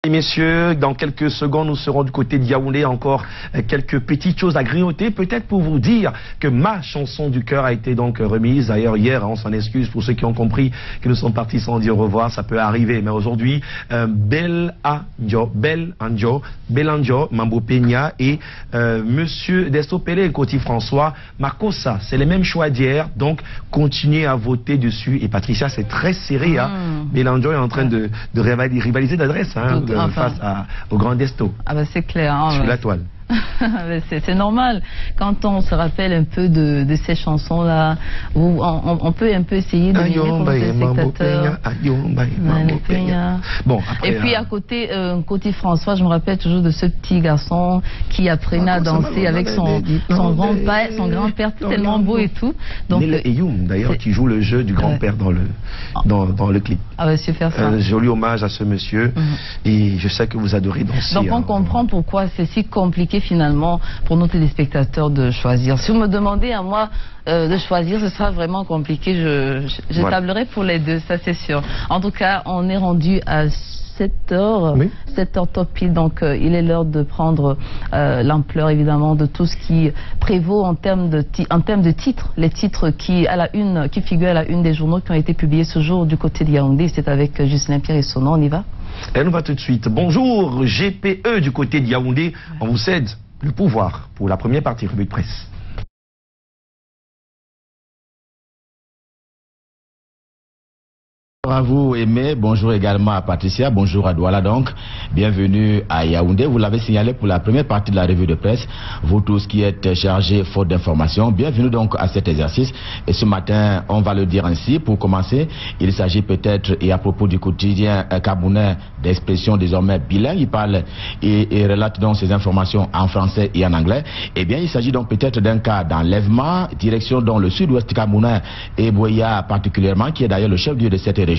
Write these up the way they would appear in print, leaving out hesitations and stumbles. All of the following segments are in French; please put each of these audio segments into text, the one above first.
Et messieurs, dans quelques secondes, nous serons du côté de Yaoundé. Encore quelques petites choses à grignoter, peut-être pour vous dire que ma chanson du cœur a été donc remise. D'ailleurs, hier, on s'en excuse pour ceux qui ont compris que nous sommes partis sans dire au revoir. Ça peut arriver, mais aujourd'hui, Bel Anjo, Mambo Peña et Monsieur Destopele et Coty François, Makossa. C'est les mêmes choix d'hier, donc continuez à voter dessus. Et Patricia, c'est très serré. Bel Anjo est en train de rivaliser d'adresse. Face au Grand Desto. Ah ben c'est clair. Hein, sur la toile. C'est normal. Quand on se rappelle un peu de ces chansons-là, où on peut un peu essayer de vivre pour les spectateurs. Bon, après, et puis à côté, Coty François, je me rappelle toujours de ce petit garçon qui apprenait à danser avec son grand-père, son grand-père tellement beau et tout. Donc Eyoum, d'ailleurs, qui joue le jeu du grand-père dans le clip. Ah bah super ça. Un joli hommage à ce monsieur. Et je sais que vous adorez danser. Donc on comprend pourquoi c'est si compliqué finalement pour nos téléspectateurs de choisir. Si vous me demandez à moi de choisir, ce sera vraiment compliqué. Je tablerai pour les deux, ça c'est sûr. En tout cas, on est rendu à 7h, oui. 7h top pile, donc il est l'heure de prendre l'ampleur évidemment de tout ce qui prévaut en termes de titres, les titres qui figurent à la une des journaux qui ont été publiés ce jour du côté de Yaoundé. C'est avec Justin Pierre et Sonon, on y va? Et on va tout de suite. Bonjour GPE du côté de Yaoundé, on vous cède le pouvoir pour la première partie revue de presse. Bonjour à vous Aimé, bonjour également à Patricia, bonjour à Douala donc, bienvenue à Yaoundé. Vous l'avez signalé pour la première partie de la revue de presse, vous tous qui êtes chargés faute d'informations, bienvenue donc à cet exercice. Et ce matin, on va le dire ainsi, pour commencer, il s'agit peut-être, et à propos du quotidien camerounais d'expression désormais bilingue, il parle et relate donc ces informations en français et en anglais. Eh bien, il s'agit donc peut-être d'un cas d'enlèvement, direction dans le sud-ouest camerounais et Boya particulièrement, qui est d'ailleurs le chef-lieu de cette région,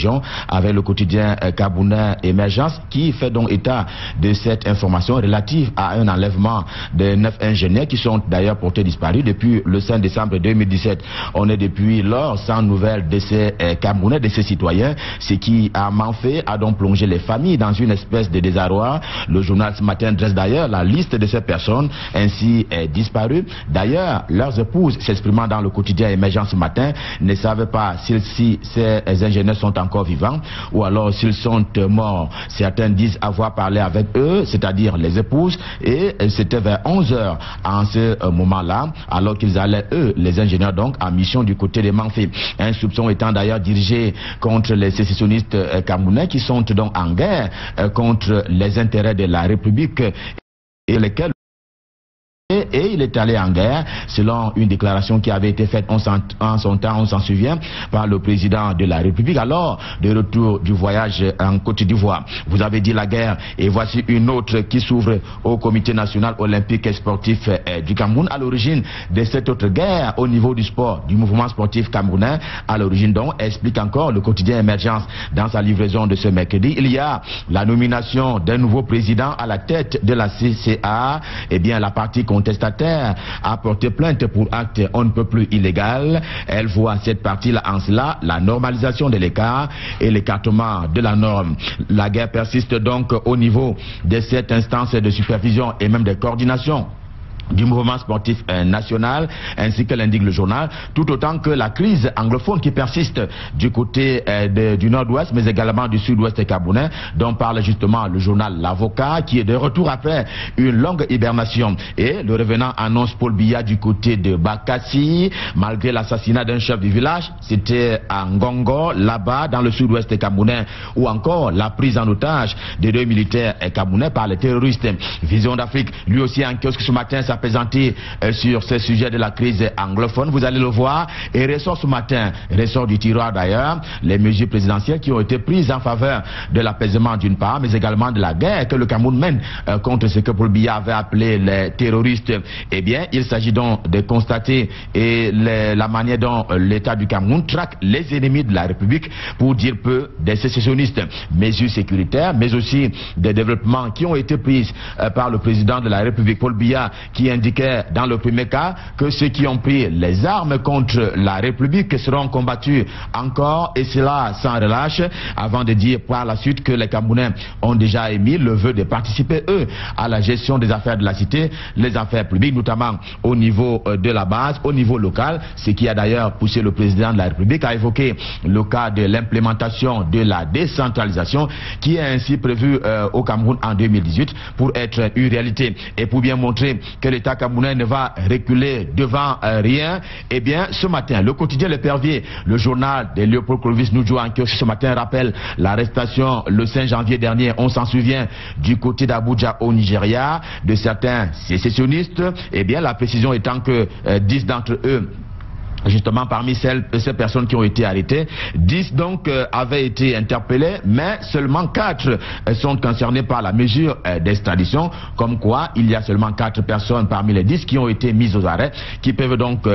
avec le quotidien camerounais Émergence, qui fait donc état de cette information relative à un enlèvement de 9 ingénieurs qui sont d'ailleurs portés disparus depuis le 5 décembre 2017. On est depuis lors sans nouvelles de ces Camerounais, de ces citoyens, ce qui a donc plongé les familles dans une espèce de désarroi. Le journal ce matin dresse d'ailleurs la liste de ces personnes ainsi disparues. D'ailleurs, leurs épouses, s'exprimant dans le quotidien Émergence ce matin, ne savent pas si ces ingénieurs sont encore vivants ou alors s'ils sont morts. Certains disent avoir parlé avec eux, c'est-à-dire les épouses, et c'était vers 11h en ce moment-là, alors qu'ils allaient, eux, les ingénieurs donc, en mission du côté des Manfé. Un soupçon étant d'ailleurs dirigé contre les sécessionnistes camerounais qui sont donc en guerre contre les intérêts de la République et lesquels et il est allé en guerre, selon une déclaration qui avait été faite en son temps, on s'en souvient, par le président de la République, alors de retour du voyage en Côte d'Ivoire. Vous avez dit la guerre, et voici une autre qui s'ouvre au Comité national olympique et sportif du Cameroun, à l'origine de cette autre guerre au niveau du sport, du mouvement sportif camerounais, à l'origine donc, explique encore le quotidien Émergence dans sa livraison de ce mercredi. Il y a la nomination d'un nouveau président à la tête de la CCA, et bien la partie contestataire a porté plainte pour acte on ne peut plus illégal. Elle voit cette partie-là en cela la normalisation de l'écart et l'écartement de la norme. La guerre persiste donc au niveau de cette instance de supervision et même de coordination du mouvement sportif national, ainsi que l'indique le journal, tout autant que la crise anglophone qui persiste du côté du nord-ouest, mais également du sud-ouest camerounais, dont parle justement le journal L'Avocat, qui est de retour après une longue hibernation. Et le revenant annonce Paul Biya du côté de Bakassi, malgré l'assassinat d'un chef du village, c'était à Ngongo, là-bas, dans le sud-ouest camerounais, ou encore la prise en otage de 2 militaires camerounais par les terroristes. Vision d'Afrique, lui aussi en kiosque ce matin, présenté sur ce sujet de la crise anglophone, vous allez le voir, et ressort ce matin, ressort du tiroir d'ailleurs, les mesures présidentielles qui ont été prises en faveur de l'apaisement d'une part, mais également de la guerre que le Cameroun mène contre ce que Paul Biya avait appelé les terroristes. Eh bien, il s'agit donc de constater la manière dont l'État du Cameroun traque les ennemis de la République, pour dire peu des sécessionnistes. Mesures sécuritaires, mais aussi des développements qui ont été prises par le président de la République, Paul Biya, qui qui indiquait dans le premier cas que ceux qui ont pris les armes contre la République seront combattus encore, et cela sans relâche, avant de dire par la suite que les Camerounais ont déjà émis le vœu de participer, eux, à la gestion des affaires de la cité, les affaires publiques, notamment au niveau de la base, au niveau local, ce qui a d'ailleurs poussé le président de la République à évoquer le cas de l'implémentation de la décentralisation qui est ainsi prévue au Cameroun en 2018 pour être une réalité. Et pour bien montrer que l'État camerounais ne va reculer devant rien, eh bien ce matin, le quotidien L'Épervier, le journal de Léopold Clovis Noudjou ce matin rappelle l'arrestation le 5 janvier dernier, on s'en souvient, du côté d'Abuja au Nigeria, de certains sécessionnistes. Eh bien la précision étant que 10 d'entre eux, justement parmi ces personnes qui ont été arrêtées, 10 donc avaient été interpellés, mais seulement 4 sont concernés par la mesure d'extradition, comme quoi il y a seulement 4 personnes parmi les 10 qui ont été mises aux arrêts, qui peuvent donc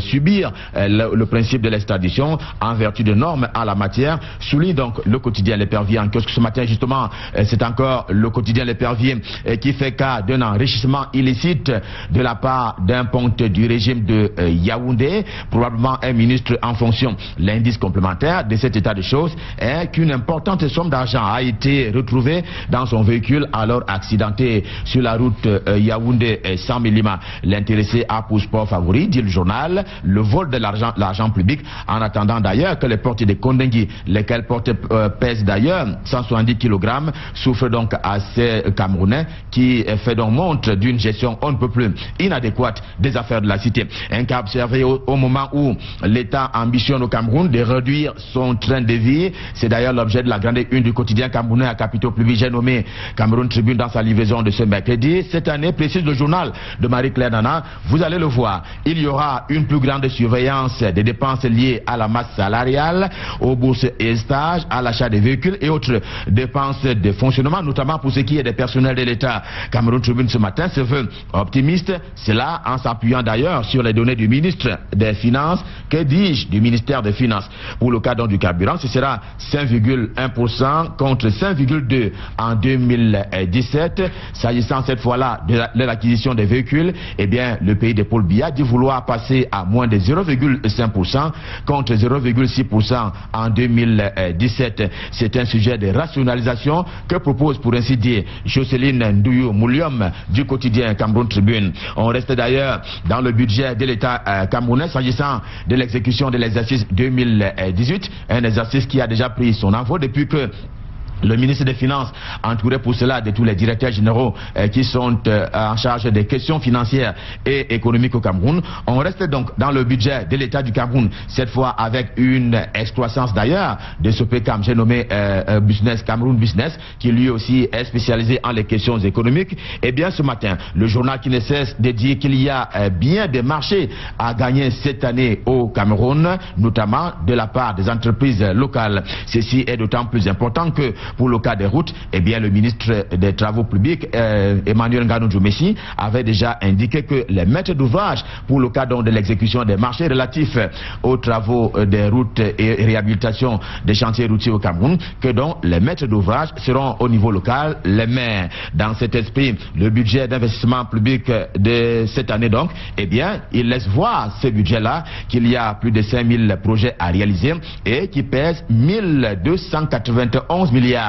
subir le principe de l'extradition en vertu de normes en la matière, souligne donc le quotidien L'Épervier en kiosque ce matin. Justement, c'est encore le quotidien L'Épervier qui fait cas d'un enrichissement illicite de la part d'un ponte du régime de Yaoundé, probablement un ministre en fonction. L'indice complémentaire de cet état de choses est qu'une importante somme d'argent a été retrouvée dans son véhicule alors accidenté sur la route Yaoundé-San Milima. L'intéressé a pour sport favori, dit le journal, le vol de l'argent public, en attendant d'ailleurs que les portes des Kondengui, lesquelles pèsent d'ailleurs 170 kg, souffrent donc à ces Camerounais qui fait donc montre d'une gestion on ne peut plus inadéquate des affaires de la cité. Un cas observé au moment où l'État ambitionne au Cameroun de réduire son train de vie. C'est d'ailleurs l'objet de la grande une du quotidien camerounais à capitaux publics, j'ai nommé Cameroun Tribune dans sa livraison de ce mercredi. Cette année, précise le journal de Marie-Claire Nana, vous allez le voir, il y aura une plus grande surveillance des dépenses liées à la masse salariale, aux bourses et stages, à l'achat des véhicules et autres dépenses de fonctionnement, notamment pour ce qui est des personnels de l'État. Cameroun Tribune ce matin se veut optimiste, cela en s'appuyant d'ailleurs sur les données du ministre des Finances, que dis-je, du ministère des Finances. Pour le cas du carburant, ce sera 5,1% contre 5,2% en 2017. S'agissant cette fois-là de l'acquisition des véhicules, eh bien, le pays de Paul Biya dit vouloir passer à moins de 0,5% contre 0,6% en 2017. C'est un sujet de rationalisation que propose pour ainsi dire Jocelyne Ndouyou Moulium du quotidien Cameroun Tribune. On reste d'ailleurs dans le budget de l'État camerounais s'agissant de l'exécution de l'exercice 2018, un exercice qui a déjà pris son envol depuis que le ministre des Finances, entouré pour cela de tous les directeurs généraux qui sont en charge des questions financières et économiques au Cameroun. On reste donc dans le budget de l'État du Cameroun, cette fois avec une excroissance d'ailleurs de ce PCAM, j'ai nommé Cameroun Business, qui lui aussi est spécialisé en les questions économiques. Et bien ce matin, le journal qui ne cesse de dire qu'il y a bien des marchés à gagner cette année au Cameroun, notamment de la part des entreprises locales. Ceci est d'autant plus important que pour le cas des routes, eh bien, le ministre des Travaux publics, Emmanuel Nganou Djoumessi, avait déjà indiqué que les maîtres d'ouvrage, pour le cas de l'exécution des marchés relatifs aux travaux des routes et réhabilitation des chantiers routiers au Cameroun, que donc les maîtres d'ouvrage seront au niveau local, les maires. Dans cet esprit, le budget d'investissement public de cette année, donc, eh bien, il laisse voir ce budget-là qu'il y a plus de 5000 projets à réaliser et qui pèsent 1291 milliards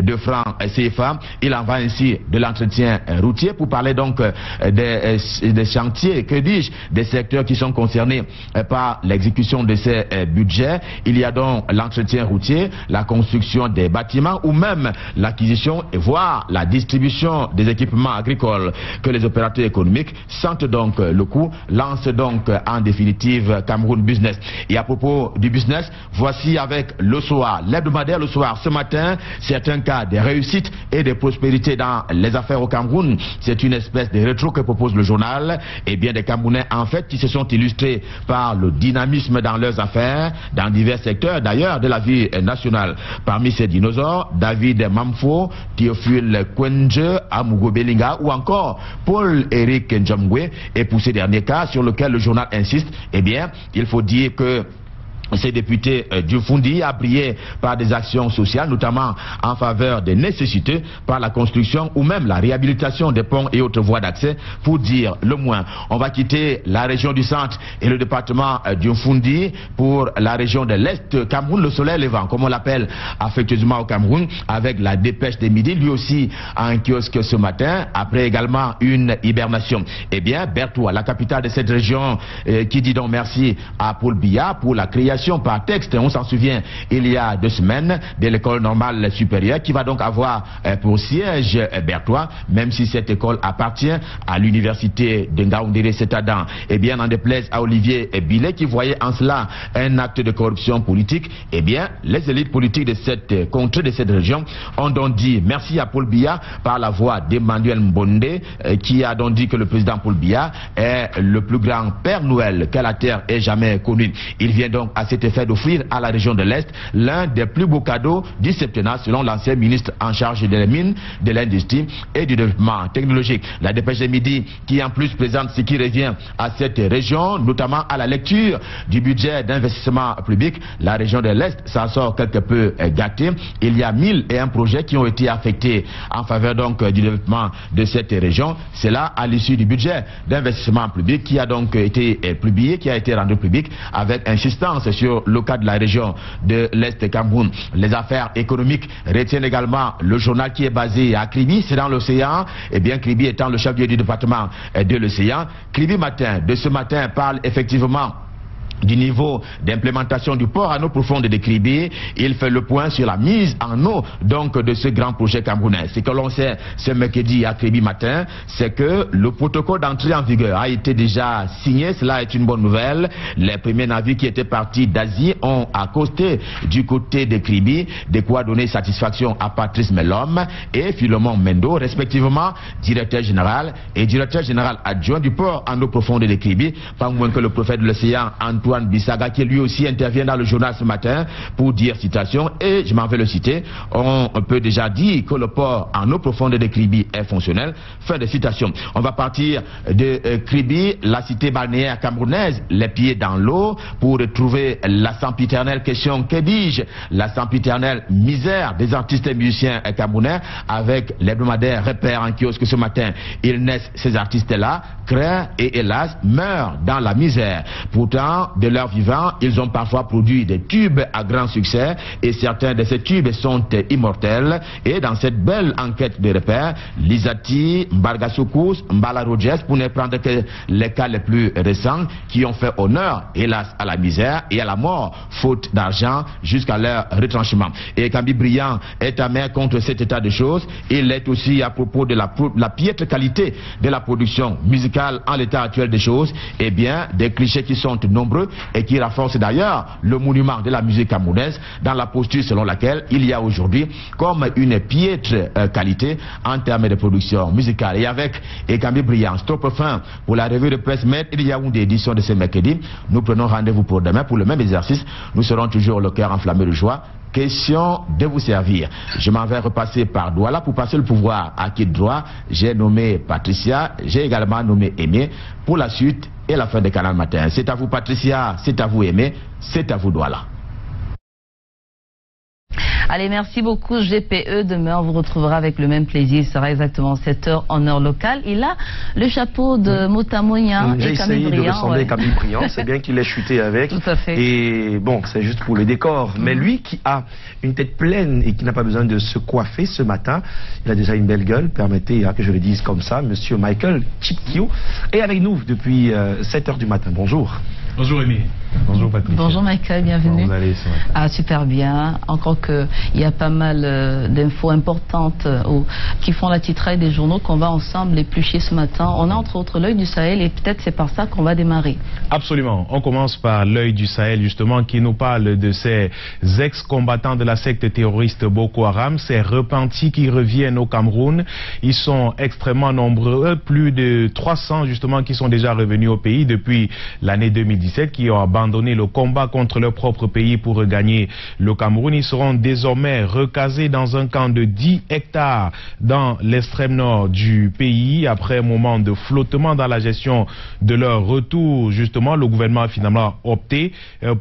de francs CFA. Il en va ainsi de l'entretien routier pour parler donc des chantiers, que dis-je, des secteurs qui sont concernés par l'exécution de ces budgets. Il y a donc l'entretien routier, la construction des bâtiments ou même l'acquisition et voire la distribution des équipements agricoles que les opérateurs économiques sentent donc le coup, lancent donc en définitive Cameroun Business. Et à propos du business, voici avec le soir, l'hebdomadaire le soir, ce matin, c'est un cas de réussite et de prospérité dans les affaires au Cameroun. C'est une espèce de rétro que propose le journal. Et bien des Camerounais en fait qui se sont illustrés par le dynamisme dans leurs affaires, dans divers secteurs d'ailleurs de la vie nationale. Parmi ces dinosaures, David Mamfo, Théophile Kwenje, Amugo Belinga ou encore Paul-Éric Njamgwe. Et pour ces derniers cas sur lesquels le journal insiste, eh bien il faut dire que Ces députés du Fundi a brillé par des actions sociales, notamment en faveur des nécessités, par la construction ou même la réhabilitation des ponts et autres voies d'accès, pour dire le moins. On va quitter la région du centre et le département du Fundi pour la région de l'Est Cameroun, le soleil levant, comme on l'appelle affectueusement au Cameroun, avec la dépêche des midis, lui aussi à un kiosque ce matin, après également une hibernation. Eh bien, Bertoua, la capitale de cette région, qui dit donc merci à Paul Biya pour la création par texte, on s'en souvient, il y a 2 semaines, de l'école normale supérieure, qui va donc avoir pour siège Bertoua, même si cette école appartient à l'université de Ngaoundéré Cetadin. Eh bien, n'en déplaise à Olivier Billet, qui voyait en cela un acte de corruption politique, eh bien, les élites politiques de cette contrée, de cette région, ont donc dit merci à Paul Biya par la voix d'Emmanuel Mbonde, qui a donc dit que le président Paul Biya est le plus grand Père Noël que la terre ait jamais connu. Il vient donc à cet effet d'offrir à la région de l'Est l'un des plus beaux cadeaux du septennat, selon l'ancien ministre en charge des mines, de l'industrie et du développement technologique. La dépêche de midi qui en plus présente ce qui revient à cette région, notamment à la lecture du budget d'investissement public. La région de l'Est s'en sort quelque peu gâtée. Il y a 1001 projets qui ont été affectés en faveur donc du développement de cette région. C'est là à l'issue du budget d'investissement public qui a donc été publié, qui a été rendu public avec insistance sur le cas de la région de l'Est Cameroun. Les affaires économiques retiennent également le journal qui est basé à Kribi, c'est dans l'océan. Et bien Kribi étant le chef-lieu du département de l'océan, Kribi Matin, de ce matin, parle effectivement du niveau d'implémentation du port en eau profonde de Kribi. Il fait le point sur la mise en eau donc de ce grand projet camerounais. Ce que l'on sait ce mercredi à Kribi Matin, c'est que le protocole d'entrée en vigueur a été déjà signé. Cela est une bonne nouvelle. Les premiers navires qui étaient partis d'Asie ont accosté du côté de Kribi, de quoi donner satisfaction à Patrice Melom et Philemon Mendo, respectivement directeur général et directeur général adjoint du port en eau profonde de Kribi, pas moins que le prophète de l'océan Antoine Bissaga, qui lui aussi intervient dans le journal ce matin pour dire citation, et je m'en vais le citer, on peut déjà dire que le port en eau profonde de Kribi est fonctionnel. Fin de citation. On va partir de Kribi, la cité balnéaire camerounaise, les pieds dans l'eau, pour retrouver la sempiternelle question, que dis-je, la sempiternelle misère des artistes et musiciens camerounais, avec l'hebdomadaire Repère en kiosque ce matin. Ils naissent, ces artistes-là, créent et hélas meurent dans la misère. Pourtant, de leur vivant, ils ont parfois produit des tubes à grand succès et certains de ces tubes sont immortels. Et dans cette belle enquête de repères, Lizati, Mbargasoukou, Mbala Rogers, pour ne prendre que les cas les plus récents, qui ont fait honneur, hélas, à la misère et à la mort, faute d'argent, jusqu'à leur retranchement. Et Kambi Briand est amer contre cet état de choses. Il est aussi à propos de la piètre qualité de la production musicale en l'état actuel des choses. Eh bien, des clichés qui sont nombreux et qui renforcent d'ailleurs le monument de la musique camerounaise dans la posture selon laquelle il y a aujourd'hui comme une piètre qualité en termes de production musicale. Et avec Ekambi Briand, stop fin pour la revue de presse Maître il y a une édition de ce mercredi. Nous prenons rendez-vous pour demain pour le même exercice. Nous serons toujours le cœur enflammé de joie. Question de vous servir. Je m'en vais repasser par Douala pour passer le pouvoir à qui de droit. J'ai nommé Patricia, j'ai également nommé Aimé pour la suite et la fin de Canal Matin. C'est à vous Patricia, c'est à vous Aimé, c'est à vous Douala. Allez, merci beaucoup GPE. Demain, on vous retrouvera avec le même plaisir. Il sera exactement 7h en heure locale. Il a le chapeau de Motamoya et Camille Briand. J'ai essayé de ressembler à Camille Briand. C'est bien qu'il ait chuté avec. Tout à fait. Et bon, c'est juste pour le décor. Mais lui qui a une tête pleine et qui n'a pas besoin de se coiffer ce matin, il a déjà une belle gueule. Permettez que je le dise comme ça. Monsieur Michael Chipkio est avec nous depuis 7h du matin. Bonjour. Bonjour Aimé. Bonjour Patricia. Bonjour Michael, bienvenue. Comment vous allez ce matin? Ah, super bien. Encore qu'il y a pas mal d'infos importantes qui font la titraille des journaux qu'on va ensemble éplucher ce matin. On a entre autres l'œil du Sahel et peut-être c'est par ça qu'on va démarrer. Absolument. On commence par l'œil du Sahel justement qui nous parle de ces ex-combattants de la secte terroriste Boko Haram, ces repentis qui reviennent au Cameroun. Ils sont extrêmement nombreux, plus de 300 justement qui sont déjà revenus au pays depuis l'année 2010. 2017 qui ont abandonné le combat contre leur propre pays pour regagner le Cameroun. Ils seront désormais recasés dans un camp de 10 hectares dans l'extrême nord du pays. Après un moment de flottement dans la gestion de leur retour, justement, le gouvernement a finalement opté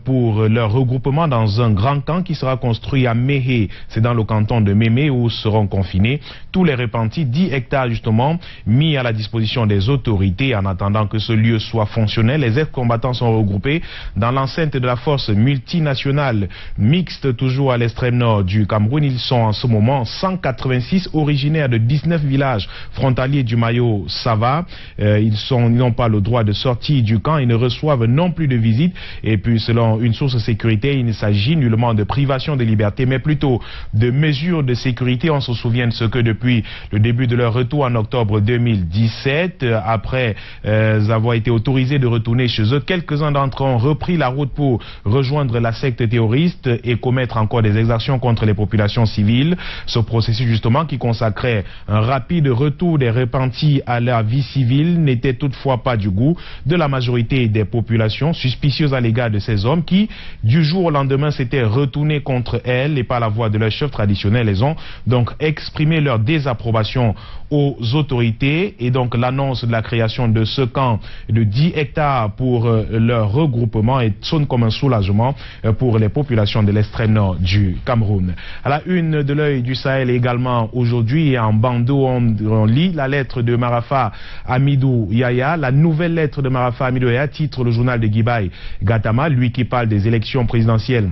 pour leur regroupement dans un grand camp qui sera construit à Méhé. C'est dans le canton de Mémé où seront confinés tous les repentis, 10 hectares justement, mis à la disposition des autorités en attendant que ce lieu soit fonctionnel. Les ex-combattants sont regroupés dans l'enceinte de la force multinationale mixte, toujours à l'extrême nord du Cameroun. Ils sont en ce moment 186 originaires de 19 villages frontaliers du Mayo Sava. Ils n'ont pas le droit de sortir du camp et ne reçoivent non plus de visite. Et puis selon une source sécurité, il ne s'agit nullement de privation de liberté, mais plutôt de mesures de sécurité. On se souvient de ce que depuis le début de leur retour en octobre 2017, après avoir été autorisés de retourner chez eux, quelques-uns d'entre eux ont repris la route pour rejoindre la secte terroriste et commettre encore des exactions contre les populations civiles. Ce processus justement qui consacrait un rapide retour des repentis à la vie civile n'était toutefois pas du goût de la majorité des populations, suspicieuses à l'égard de ces hommes qui, du jour au lendemain, s'étaient retournés contre elles et par la voix de leur chef traditionnel. Elles ont donc exprimé leur désapprobation aux autorités et donc l'annonce de la création de ce camp de 10 hectares pour leur regroupement sonne comme un soulagement pour les populations de l'extrême nord du Cameroun. À la une de l'œil du Sahel également aujourd'hui, en bandeau, on lit la lettre de Marafa Hamidou Yahya. La nouvelle lettre de Marafa Hamidou Yahya titre le journal de Guibaï Gatama, lui qui parle des élections présidentielles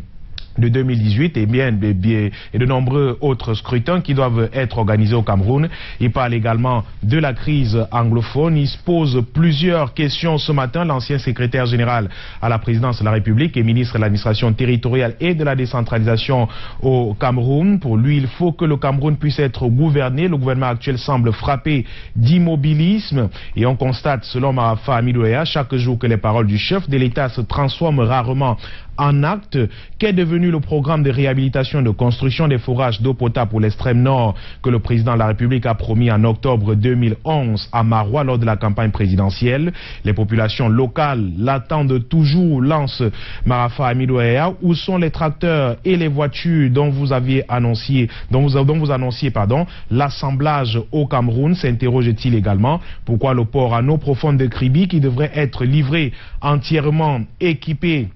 de 2018 et de nombreux autres scrutins qui doivent être organisés au Cameroun. Il parle également de la crise anglophone. Il se pose plusieurs questions ce matin. L'ancien secrétaire général à la présidence de la République et ministre de l'administration territoriale et de la décentralisation au Cameroun. Pour lui, il faut que le Cameroun puisse être gouverné. Le gouvernement actuel semble frappé d'immobilisme et on constate, selon Marafa Hamidou Yahya, chaque jour que les paroles du chef de l'État se transforment rarement en acte. Qu'est devenu le programme de réhabilitation de construction des forages d'eau potable pour l'extrême nord que le président de la République a promis en octobre 2011 à Maroua lors de la campagne présidentielle? Les populations locales l'attendent toujours, lance Marafa Hamidou Yahya. Où sont les tracteurs et les voitures dont vous annonciez l'assemblage au Cameroun? S'interroge-t-il également. Pourquoi le port à eau profonde de Kribi, qui devrait être livré entièrement équipé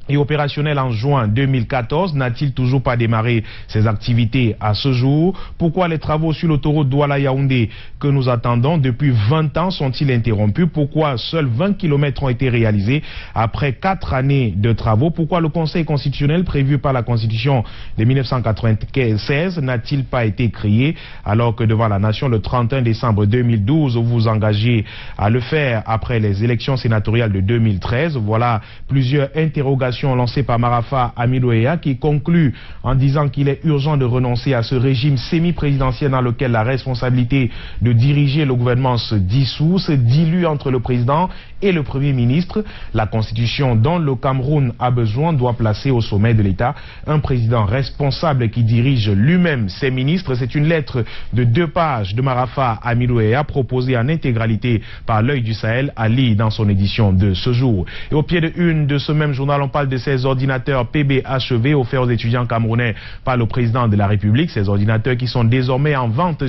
et opérationnel en juin 2014, n'a-t-il toujours pas démarré ses activités à ce jour? Pourquoi les travaux sur l'autoroute Douala-Yaoundé que nous attendons depuis 20 ans sont-ils interrompus? Pourquoi seuls 20 km ont été réalisés après 4 années de travaux? Pourquoi le Conseil constitutionnel prévu par la Constitution de 1996 n'a-t-il pas été créé alors que devant la nation le 31 décembre 2012 vous vous engagez à le faire après les élections sénatoriales de 2013? Voilà plusieurs interrogations lancée par Marafa Hamidou Yahya qui conclut en disant qu'il est urgent de renoncer à ce régime semi-présidentiel dans lequel la responsabilité de diriger le gouvernement se dissout, se dilue entre le président et le Premier ministre. La Constitution dont le Cameroun a besoin doit placer au sommet de l'État un président responsable qui dirige lui-même ses ministres. C'est une lettre de 2 pages de Marafa Hamidou Yahya proposée en intégralité par l'œil du Sahel à lire dans son édition de ce jour. Et au pied de une de ce même journal, on parle de ces ordinateurs PBHV offerts aux étudiants camerounais par le président de la République. Ces ordinateurs qui sont désormais en vente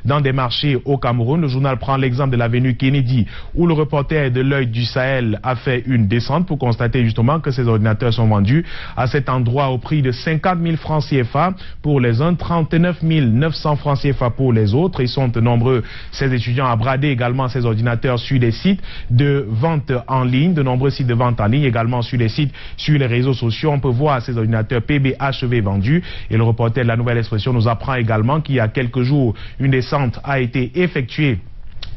dans des marchés au Cameroun. Le journal prend l'exemple de l'avenue Kennedy où le reporter de l'œil du Sahel a fait une descente pour constater justement que ces ordinateurs sont vendus à cet endroit au prix de 50 000 francs CFA pour les uns, 39 900 francs CFA pour les autres. Ils sont nombreux, ces étudiants, à brader également ces ordinateurs sur des sites de vente en ligne, de nombreux sites de vente en ligne, également sur des sites sur les réseaux sociaux. On peut voir ces ordinateurs PBHV vendus et le reporter de la Nouvelle Expression nous apprend également qu'il y a quelques jours, une descente a été effectuée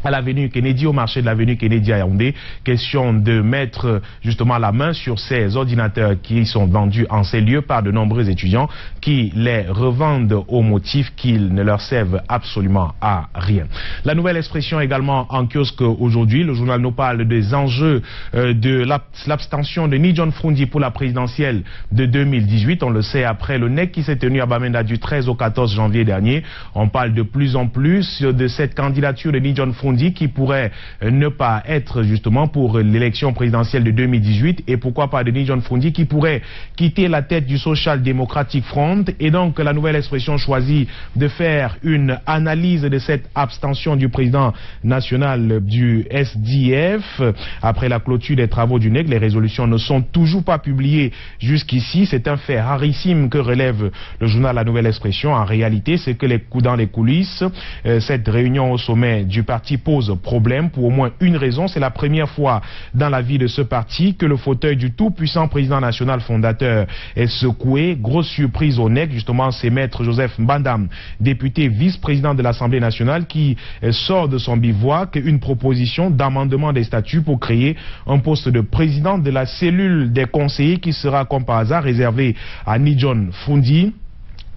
à l'avenue Kennedy, au marché de l'avenue Kennedy à Yaoundé. Question de mettre justement la main sur ces ordinateurs qui sont vendus en ces lieux par de nombreux étudiants qui les revendent au motif qu'ils ne leur servent absolument à rien. La Nouvelle Expression également en kiosque aujourd'hui. Le journal nous parle des enjeux de l'abstention de Ni John Froundi pour la présidentielle de 2018. On le sait après le NEC qui s'est tenu à Bamenda du 13 au 14 janvier dernier. On parle de plus en plus de cette candidature de Ni John Froundi Fundi qui pourrait ne pas être justement pour l'élection présidentielle de 2018 et pourquoi pas Denis John Fundi qui pourrait quitter la tête du Social Democratic Front. Et donc la nouvelle expression choisit de faire une analyse de cette abstention du président national du SDF. Après la clôture des travaux du NEC, les résolutions ne sont toujours pas publiées jusqu'ici. C'est un fait rarissime que relève le journal La Nouvelle Expression. En réalité, c'est que dans les coulisses, cette réunion au sommet du parti pose problème pour au moins une raison. C'est la première fois dans la vie de ce parti que le fauteuil du tout-puissant président national fondateur est secoué. Grosse surprise au NEC, justement, c'est Maître Joseph Mbandam, député vice-président de l'Assemblée nationale, qui sort de son bivouac une proposition d'amendement des statuts pour créer un poste de président de la cellule des conseillers qui sera, comme par hasard, réservé à John Fundi.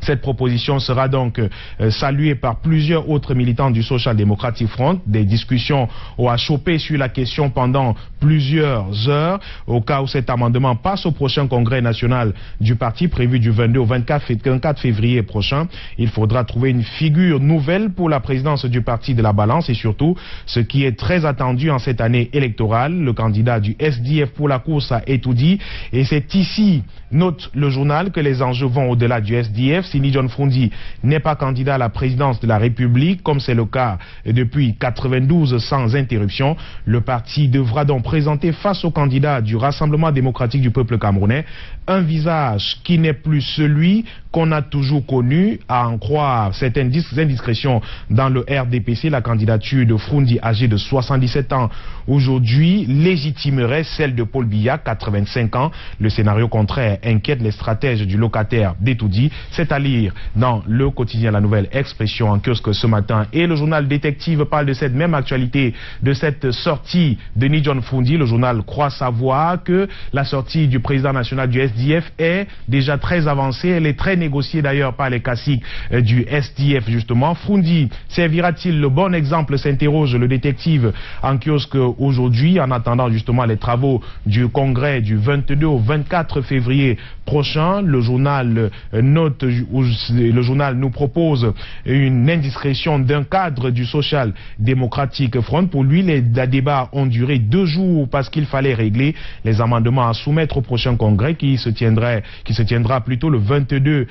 Cette proposition sera donc saluée par plusieurs autres militants du Social Democratic Front. Des discussions ont chopé sur la question pendant plusieurs heures. Au cas où cet amendement passe au prochain congrès national du parti prévu du 22 au 24 février prochain, il faudra trouver une figure nouvelle pour la présidence du parti de la balance et surtout, ce qui est très attendu en cette année électorale, le candidat du SDF pour la course à Etoudi. Et c'est ici, note le journal, que les enjeux vont au-delà du SDF. Si John Fundi n'est pas candidat à la présidence de la République, comme c'est le cas depuis 92 sans interruption, le parti devra donc présenter face au candidat du Rassemblement démocratique du peuple camerounais un visage qui n'est plus celui qu'on a toujours connu. À en croire certaines indiscrétions dans le RDPC, la candidature de Fundi, âgé de 77 ans aujourd'hui, légitimerait celle de Paul Biya, 85 ans. Le scénario contraire inquiète les stratèges du locataire d'Etoudi. C'est à lire dans le quotidien La Nouvelle Expression en kiosque ce matin. Et le journal Détective parle de cette même actualité, de cette sortie de John Fundi. Le journal croit savoir que la sortie du président national du SDF est déjà très avancée. Elle est très négociée d'ailleurs par les caciques du SDF justement. Fundi servira-t-il le bon exemple, s'interroge le détective en kiosque aujourd'hui, en attendant justement les travaux du congrès du 22 au 24 février prochain. Le journal note, le journal nous propose une indiscrétion d'un cadre du Social Democratic Front. Pour lui, les débats ont duré 2 jours parce qu'il fallait régler les amendements à soumettre au prochain congrès qui se tiendra plutôt le 22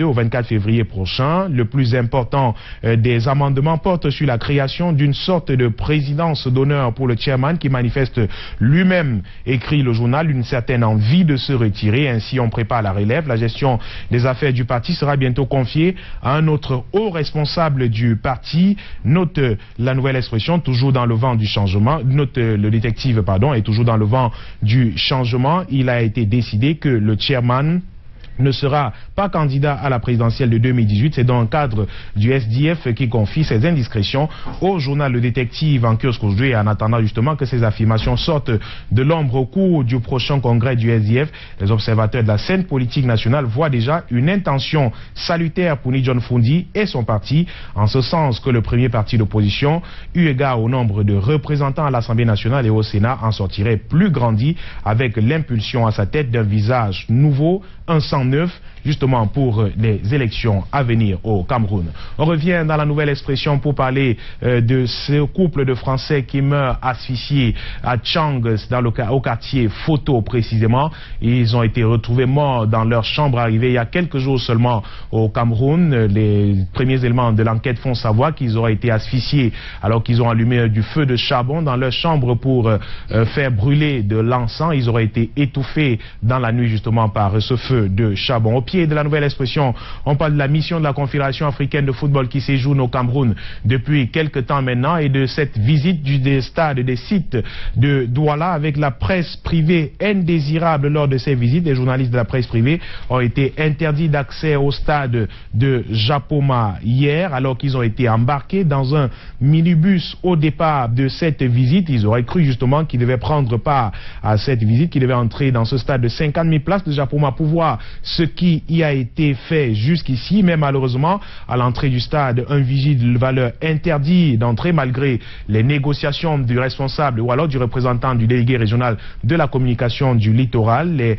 au 24 février prochain. Le plus important des amendements porte sur la création d'une sorte de présidence d'honneur pour le chairman qui manifeste lui-même, écrit le journal, une certaine envie de se retirer. Ainsi, on prépare la relève. La gestion des affaires du parti sera bientôt confiée à un autre haut responsable du parti. Note La Nouvelle Expression, toujours dans le vent du changement. Note le détective, pardon, est toujours dans le vent du changement. Il a été décidé que le chairman ne sera pas candidat à la présidentielle de 2018. C'est dans le cadre du SDF qui confie ses indiscrétions au journal Le Détective en kiosque aujourd'hui, en attendant justement que ces affirmations sortent de l'ombre au cours du prochain congrès du SDF. Les observateurs de la scène politique nationale voient déjà une intention salutaire pour John Fundi et son parti, en ce sens que le premier parti d'opposition, eu égard au nombre de représentants à l'Assemblée nationale et au Sénat, en sortirait plus grandi avec l'impulsion à sa tête d'un visage nouveau, un sang neuf, justement pour les élections à venir au Cameroun. On revient dans La Nouvelle Expression pour parler de ce couple de Français qui meurt asphyxié à Chang, au quartier Photo précisément. Ils ont été retrouvés morts dans leur chambre arrivée il y a quelques jours seulement au Cameroun. Les premiers éléments de l'enquête font savoir qu'ils auraient été asphyxiés alors qu'ils ont allumé du feu de charbon dans leur chambre pour faire brûler de l'encens. Ils auraient été étouffés dans la nuit justement par ce feu de charbon. Au pied de La Nouvelle Expression, on parle de la mission de la Confédération africaine de football qui séjourne au Cameroun depuis quelques temps maintenant et de cette visite des stades, des sites de Douala avec la presse privée indésirable. Lors de ces visites, les journalistes de la presse privée ont été interdits d'accès au stade de Japoma hier alors qu'ils ont été embarqués dans un minibus au départ de cette visite. Ils auraient cru justement qu'ils devaient prendre part à cette visite, qu'ils devaient entrer dans ce stade de 50 000 places de Japoma pour voir ce qui y a été fait jusqu'ici, mais malheureusement, à l'entrée du stade, un vigile de valeur interdit d'entrer malgré les négociations du responsable ou alors du représentant du délégué régional de la communication du littoral. Les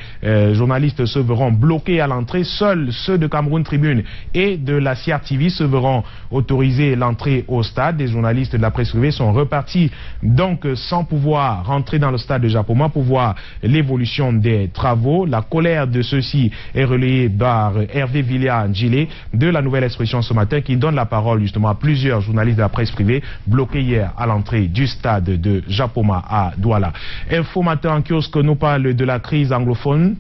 journalistes se verront bloqués à l'entrée. Seuls ceux de Cameroun Tribune et de la CRTV se verront autoriser l'entrée au stade. Les journalistes de la presse privée sont repartis donc sans pouvoir rentrer dans le stade de Japoma pour voir l'évolution des travaux. La colère de ceux-ci est relayée par Hervé Villia-Njile de la Nouvelle Expression ce matin, qui donne la parole justement à plusieurs journalistes de la presse privée bloqués hier à l'entrée du stade de Japoma à Douala. Info Matin en kiosque nous parle de la crise anglophone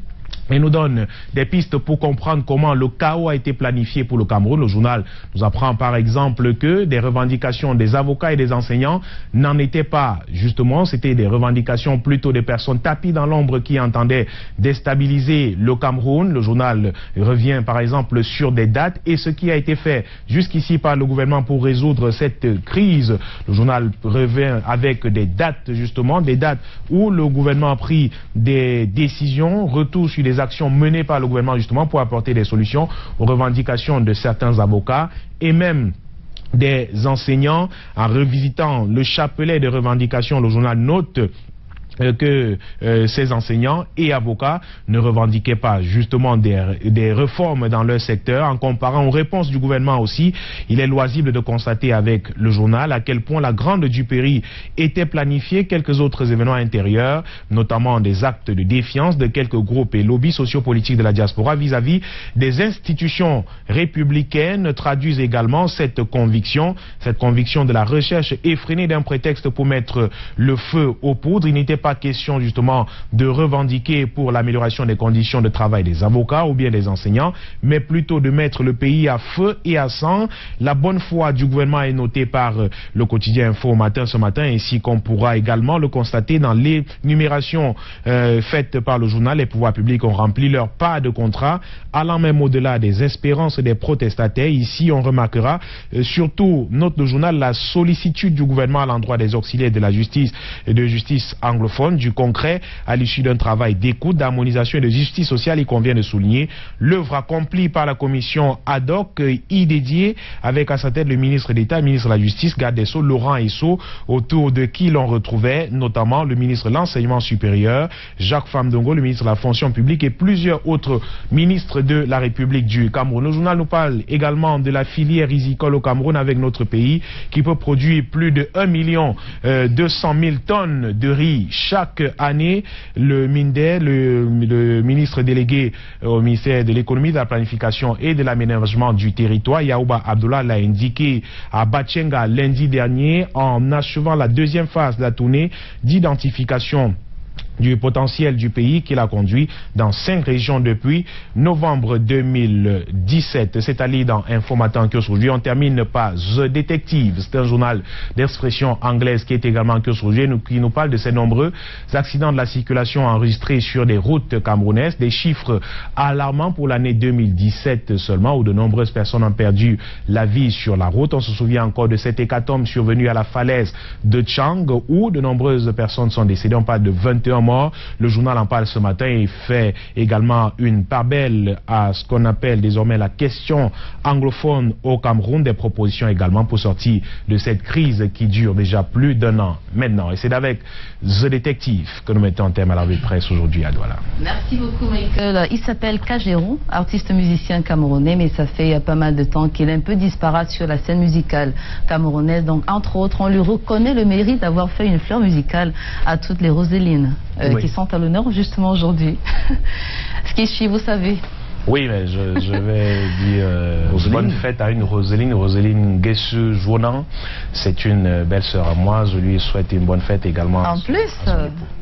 et nous donne des pistes pour comprendre comment le chaos a été planifié pour le Cameroun. Le journal nous apprend par exemple que des revendications des avocats et des enseignants n'en étaient pas. Justement, c'était des revendications plutôt des personnes tapies dans l'ombre qui entendaient déstabiliser le Cameroun. Le journal revient par exemple sur des dates et ce qui a été fait jusqu'ici par le gouvernement pour résoudre cette crise. Le journal revient avec des dates justement, des dates où le gouvernement a pris des décisions, retour sur des actions menées par le gouvernement justement pour apporter des solutions aux revendications de certains avocats et même des enseignants. En revisitant le chapelet de revendications, le journal note que ces enseignants et avocats ne revendiquaient pas justement des réformes dans leur secteur. En comparant aux réponses du gouvernement aussi, il est loisible de constater avec le journal à quel point la Grande Dupéry était planifiée. Quelques autres événements intérieurs, notamment des actes de défiance de quelques groupes et lobbies sociopolitiques de la diaspora vis-à-vis des institutions républicaines, traduisent également cette conviction de la recherche effrénée d'un prétexte pour mettre le feu aux poudres. Il n'était pas question justement de revendiquer pour l'amélioration des conditions de travail des avocats ou bien des enseignants, mais plutôt de mettre le pays à feu et à sang. La bonne foi du gouvernement est notée par le quotidien Info Matin ce matin, ainsi qu'on pourra également le constater dans l'énumération faite par le journal. Les pouvoirs publics ont rempli leur part de contrat, allant même au-delà des espérances des protestataires. Ici, on remarquera surtout, note le journal, la sollicitude du gouvernement à l'endroit des auxiliaires de la justice et de justice anglophone, du concret à l'issue d'un travail d'écoute, d'harmonisation et de justice sociale. Il convient de souligner l'œuvre accomplie par la commission ad hoc y dédiée, avec à sa tête le ministre d'État, le ministre de la Justice, garde des Sceaux, Laurent Esso, autour de qui l'on retrouvait notamment le ministre de l'Enseignement supérieur, Jacques Famdongo, le ministre de la Fonction publique et plusieurs autres ministres de la République du Cameroun. Le journal nous parle également de la filière risicole au Cameroun, avec notre pays qui peut produire plus de 1 200 000 tonnes de riz chaque année. Le MINDE, le ministre délégué au ministère de l'économie, de la planification et de l'aménagement du territoire, Yaouba Abdullah, l'a indiqué à Batchenga lundi dernier en achevant la deuxième phase de la tournée d'identification du potentiel du pays qu'il a conduit dans 5 régions depuis novembre 2017. C'est à lire dans Info Matin aujourd'hui. On termine par The Detective. C'est un journal d'expression anglaise qui est également en kiosque aujourd'hui, qui nous parle de ces nombreux accidents de la circulation enregistrés sur des routes camerounaises. Des chiffres alarmants pour l'année 2017 seulement, où de nombreuses personnes ont perdu la vie sur la route. On se souvient encore de cette hécatombe survenue à la falaise de Tchang, où de nombreuses personnes sont décédées. On parle de 21 morts. Le journal en parle ce matin et fait également une part belle à ce qu'on appelle désormais la question anglophone au Cameroun. Des propositions également pour sortir de cette crise qui dure déjà plus d'1 an maintenant. Et c'est avec The Detective que nous mettons en terme à la revue de presse aujourd'hui à Douala. Merci beaucoup Michael. Il s'appelle Kajero, artiste musicien camerounais, mais ça fait pas mal de temps qu'il est un peu disparate sur la scène musicale camerounaise. Donc entre autres, on lui reconnaît le mérite d'avoir fait une fleur musicale à toutes les Roselines. Qui sont à l'honneur justement aujourd'hui. Ce qui suit, vous savez. Oui, mais je vais dire bonne fête à une Roseline Guessu Jounan. C'est une belle sœur à moi. Je lui souhaite une bonne fête également. En plus,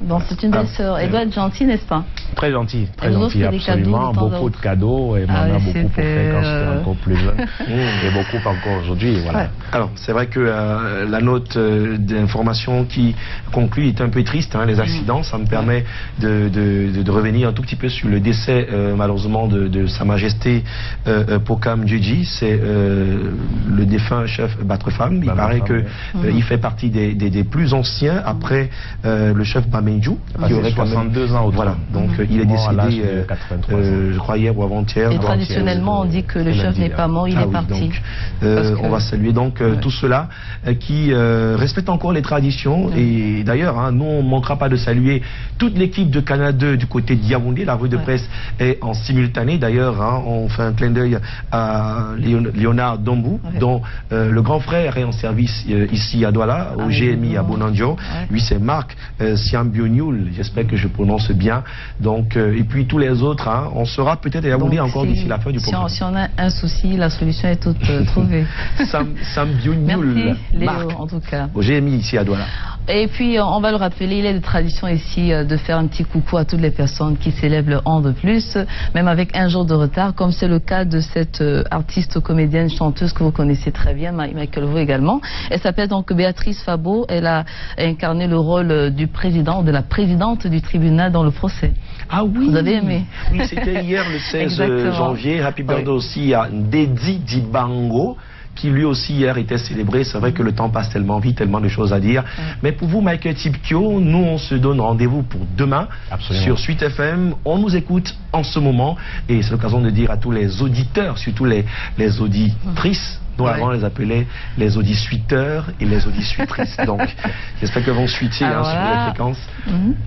bon, c'est une belle sœur. Elle doit être gentille, n'est-ce pas? Très gentille, absolument. Beaucoup de cadeaux. Et m'en a beaucoup pour faire quand j'étais encore plus jeune. Et beaucoup encore aujourd'hui. Voilà. Ouais. Alors, c'est vrai que la note d'information qui conclut est un peu triste. Hein, les accidents, ça me permet de revenir un tout petit peu sur le décès, malheureusement, de de Sa Majesté Pokam Djidji, c'est le défunt chef Batrefam. Il paraît que il fait partie des plus anciens après le chef Bamendjou, qui aurait 62 ans au voilà, donc il est décédé, je crois hier ou avant-hier. Et traditionnellement, on dit que le chef n'est pas mort, il est parti. Donc, on va saluer donc tout cela qui respecte encore les traditions. Et d'ailleurs, hein, nous on ne manquera pas de saluer toute l'équipe de Canal 2 du côté de Yaoundé. La revue de presse est en simultané. D'ailleurs, hein, on fait un clin d'œil à Léonard Dombou, dont le grand frère est en service ici à Douala, au GMI à Bonandio. Lui, c'est Marc Siambionioul, j'espère que je prononce bien. Donc, et puis tous les autres, hein, on sera peut-être à Yaoundé encore d'ici la fin du programme. Si on a un souci, la solution est toute trouvée. Siambionioul. Merci Léo, Marc, en tout cas. au GMI ici à Douala. Et puis, on va le rappeler, il est de tradition ici de faire un petit coucou à toutes les personnes qui célèbrent le an de plus, même avec un jour de retard, comme c'est le cas de cette artiste, comédienne, chanteuse que vous connaissez très bien, Michael Vo également. Elle s'appelle donc Béatrice Fabo. Elle a incarné le rôle du président, de la présidente du tribunal dans le procès. Ah oui. Vous avez aimé? Oui, c'était hier le 16 janvier. Happy birthday aussi à Ndedi Dibango, qui lui aussi hier était célébré. C'est vrai que le temps passe tellement vite, tellement de choses à dire. Mais pour vous, Michael Tipkio, nous on se donne rendez-vous pour demain sur Suite FM. On nous écoute en ce moment et c'est l'occasion de dire à tous les auditeurs, surtout les auditrices, dont avant on les appelait les audisuiteurs et les audisuitrices. Donc j'espère que vont switcher sur les fréquences.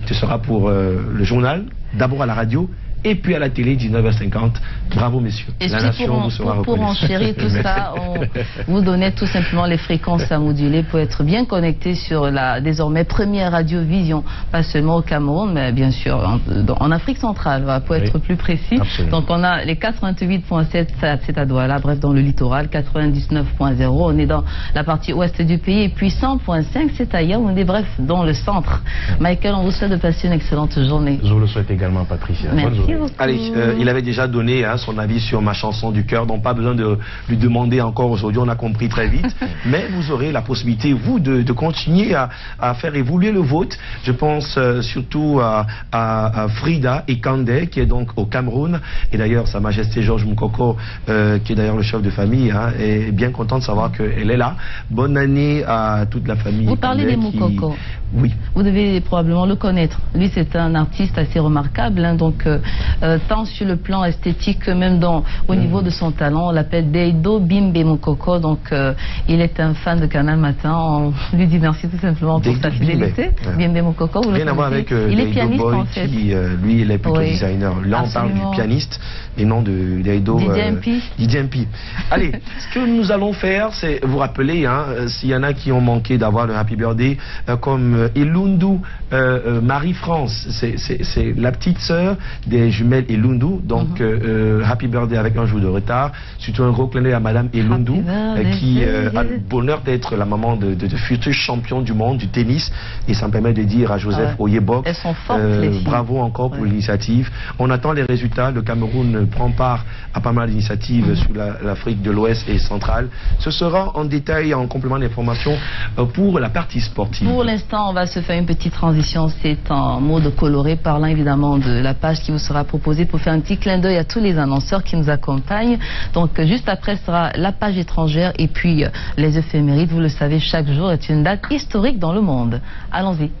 Tu seras pour le journal, d'abord à la radio, et puis à la télé, 19h50. Bravo, messieurs. Et la nation vous sera reconnue. Pour enchérir tout ça, on vous donnait tout simplement les fréquences à moduler pour être bien connecté sur la désormais première radiovision, pas seulement au Cameroun, mais bien sûr en Afrique centrale, pour être plus précis. Donc on a les 88.7, c'est à Douala, bref, dans le littoral, 99.0, on est dans la partie ouest du pays, et puis 100.5, c'est à Yaoundé, bref, dans le centre. Michael, on vous souhaite de passer une excellente journée. Je vous le souhaite également, Patricia. Merci. Allez, il avait déjà donné son avis sur ma chanson du cœur, donc pas besoin de lui demander encore aujourd'hui, on a compris très vite. Mais vous aurez la possibilité, vous, de continuer à faire évoluer le vote. Je pense surtout à Frida Ekande, qui est donc au Cameroun. Et d'ailleurs, Sa Majesté Georges Moukoko, qui est d'ailleurs le chef de famille, hein, est bien content de savoir qu'elle est là. Bonne année à toute la famille. Vous parlez des Moukoko. Oui. Vous devez probablement le connaître. Lui, c'est un artiste assez remarquable, hein, donc tant sur le plan esthétique que même au niveau de son talent. On l'appelle Deido Bimbe Moukoko, donc il est un fan de Canal Matin. On lui dit merci tout simplement pour sa fidélité. Bimbe Moukoko, vous rien à voir avec il est pianiste Boy, en fait. Lui, il est plutôt designer. Là, on parle du pianiste et non de Deido Didier MP. Allez, ce que nous allons faire, c'est vous rappeler, hein, s'il y en a qui ont manqué d'avoir le Happy Birthday, comme Elundu Marie-France, c'est la petite sœur des jumelles Elundu, donc Happy Birthday avec un jour de retard. Surtout un gros clin d'œil à Madame Elundu, qui a le bonheur d'être la maman de futurs champions du monde du tennis, et ça me permet de dire à Joseph Oyebok, bravo encore pour l'initiative. On attend les résultats. Le Cameroun prend part à pas mal d'initiatives sur l'Afrique de l'Ouest et centrale. Ce sera en détail, en complément d'information pour la partie sportive. Pour l'instant, on va se faire une petite transition. C'est en mode coloré, parlant évidemment de la page qui vous sera proposée pour faire un petit clin d'œil à tous les annonceurs qui nous accompagnent. Donc juste après sera la page étrangère et puis les éphémérides. Vous le savez, chaque jour est une date historique dans le monde. Allons-y.